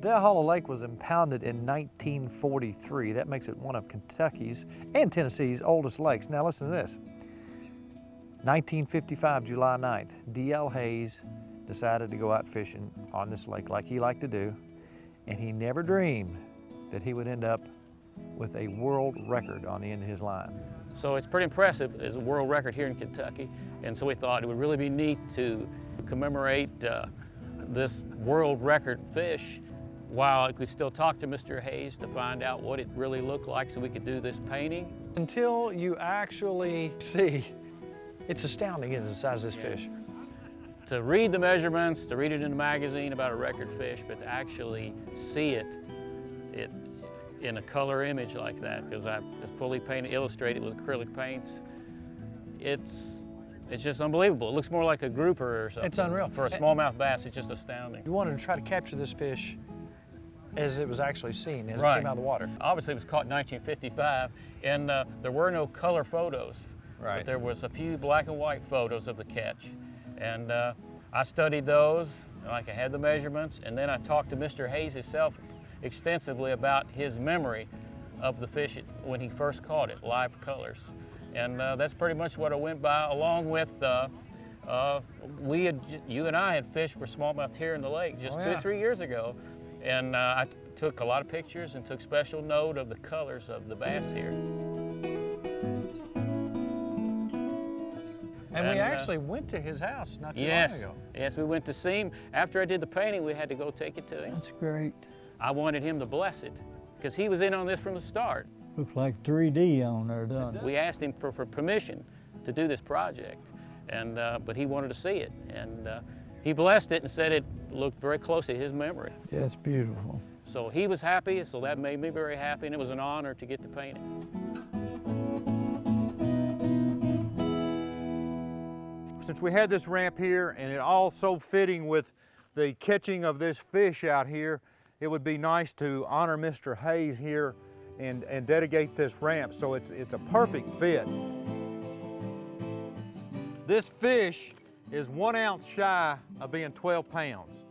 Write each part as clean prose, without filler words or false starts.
Dale Hollow Lake was impounded in 1943. That makes it one of Kentucky's and Tennessee's oldest lakes. Now listen to this. 1955, July 9th, D.L. Hayes decided to go out fishing on this lake like he liked to do, and he never dreamed that he would end up with a world record on the end of his line. So it's pretty impressive as a world record here in Kentucky, and so we thought it would really be neat to commemorate this world record fish while we still talk to Mr. Hayes to find out what it really looked like so we could do this painting. Until you actually see, it's astounding, isn't it, the size of this fish. To read the measurements, to read it in a magazine about a record fish, but to actually see it in a color image like that, because I fully painted, illustrated with acrylic paints, it's just unbelievable. It looks more like a grouper or something. It's unreal. For a smallmouth bass, it's just astounding. You wanted to try to capture this fish as it was actually seen, as it came out of the water. Obviously, it was caught in 1955, and there were no color photos. Right. But there was a few black and white photos of the catch. And I studied those, like I had the measurements, and then I talked to Mr. Hayes himself extensively about his memory of the fish when he first caught it, live colors. And that's pretty much what I went by, along with, you and I had fished for smallmouth here in the lake just 2 or 3 years ago. And I took a lot of pictures and took special note of the colors of the bass here. And we actually went to his house not too long ago. Yes, we went to see him. After I did the painting, we had to go take it to him. That's great. I wanted him to bless it, because he was in on this from the start. Looks like 3D on there, doesn't it? We asked him for permission to do this project, and but he wanted to see it. And he blessed it and said it looked very close to his memory. Yeah, it's beautiful. So he was happy, so that made me very happy, and it was an honor to get to paint it. Since we had this ramp here and it all so fitting with the catching of this fish out here, it would be nice to honor Mr. Hayes here and dedicate this ramp, so it's a perfect fit. This fish is 1 ounce shy of being 12 pounds.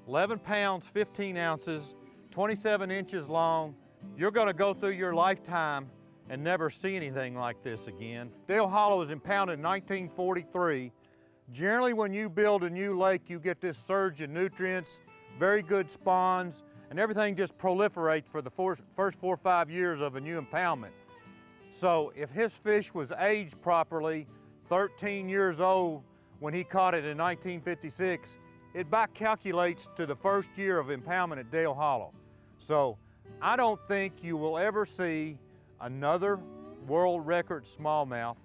11 pounds, 15 ounces, 27 inches long. You're gonna go through your lifetime and never see anything like this again. Dale Hollow was impounded in 1943. Generally, when you build a new lake, you get this surge in nutrients, very good spawns, and everything just proliferates for the first 4 or 5 years of a new impoundment. So if his fish was aged properly, 13 years old when he caught it in 1956, it back calculates to the first year of impoundment at Dale Hollow. So I don't think you will ever see another world record smallmouth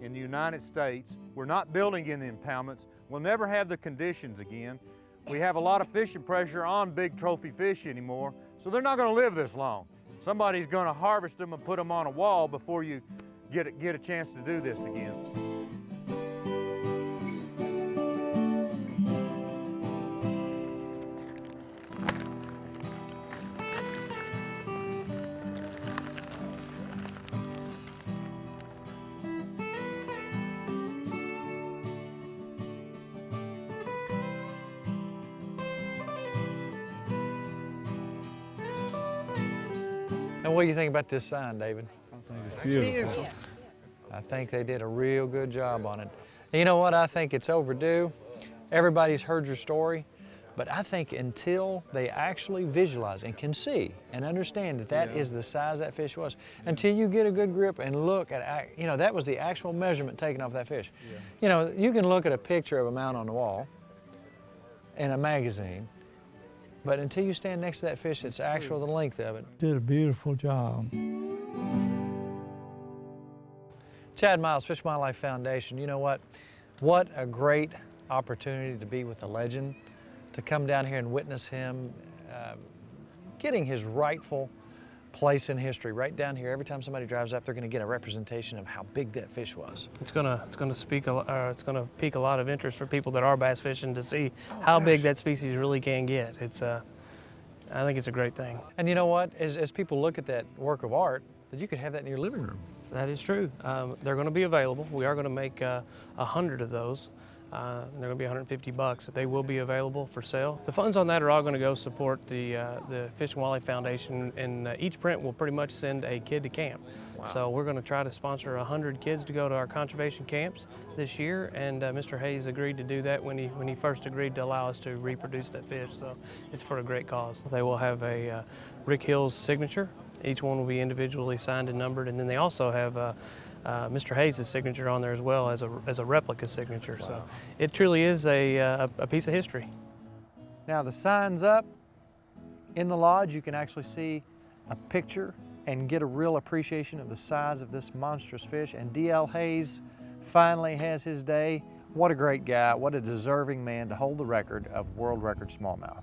in the United States. We're not building in the impoundments. We'll never have the conditions again. We have a lot of fishing pressure on big trophy fish anymore, so they're not gonna live this long. Somebody's gonna harvest them and put them on a wall before you get a chance to do this again. And what do you think about this sign, David? It's beautiful. I think they did a real good job on it. And you know what? I think it's overdue. Everybody's heard your story, but I think until they actually visualize and can see and understand that that is the size that fish was, until you get a good grip and look at, you know, that was the actual measurement taken off that fish. You know, you can look at a picture of a mount on the wall in a magazine, but until you stand next to that fish, it's actual the length of it. Did a beautiful job. Chad Miles, Fish My Life Foundation, you know what? What a great opportunity to be with the legend, to come down here and witness him getting his rightful place in history. Right down here, every time somebody drives up, they're going to get a representation of how big that fish was. It's going to pique a lot of interest for people that are bass fishing to see how big that species really can get. I think it's a great thing. And you know what? As people look at that work of art, that you could have that in your living room. That is true. They're going to be available. We are going to make 100 of those. They're going to be $150. They will be available for sale. The funds on that are all going to go support the Fish and Wildlife Foundation, and each print will pretty much send a kid to camp. Wow. So we're going to try to sponsor 100 kids to go to our conservation camps this year, and Mr. Hayes agreed to do that when he first agreed to allow us to reproduce that fish. So it's for a great cause. They will have a Rick Hill's signature. Each one will be individually signed and numbered, and then they also have Mr. Hayes' signature on there as well as a replica signature. Wow. So it truly is a piece of history. Now the sign's up. In the lodge you can actually see a picture and get a real appreciation of the size of this monstrous fish. And D.L. Hayes finally has his day. What a great guy, what a deserving man to hold the record of World Record Smallmouth.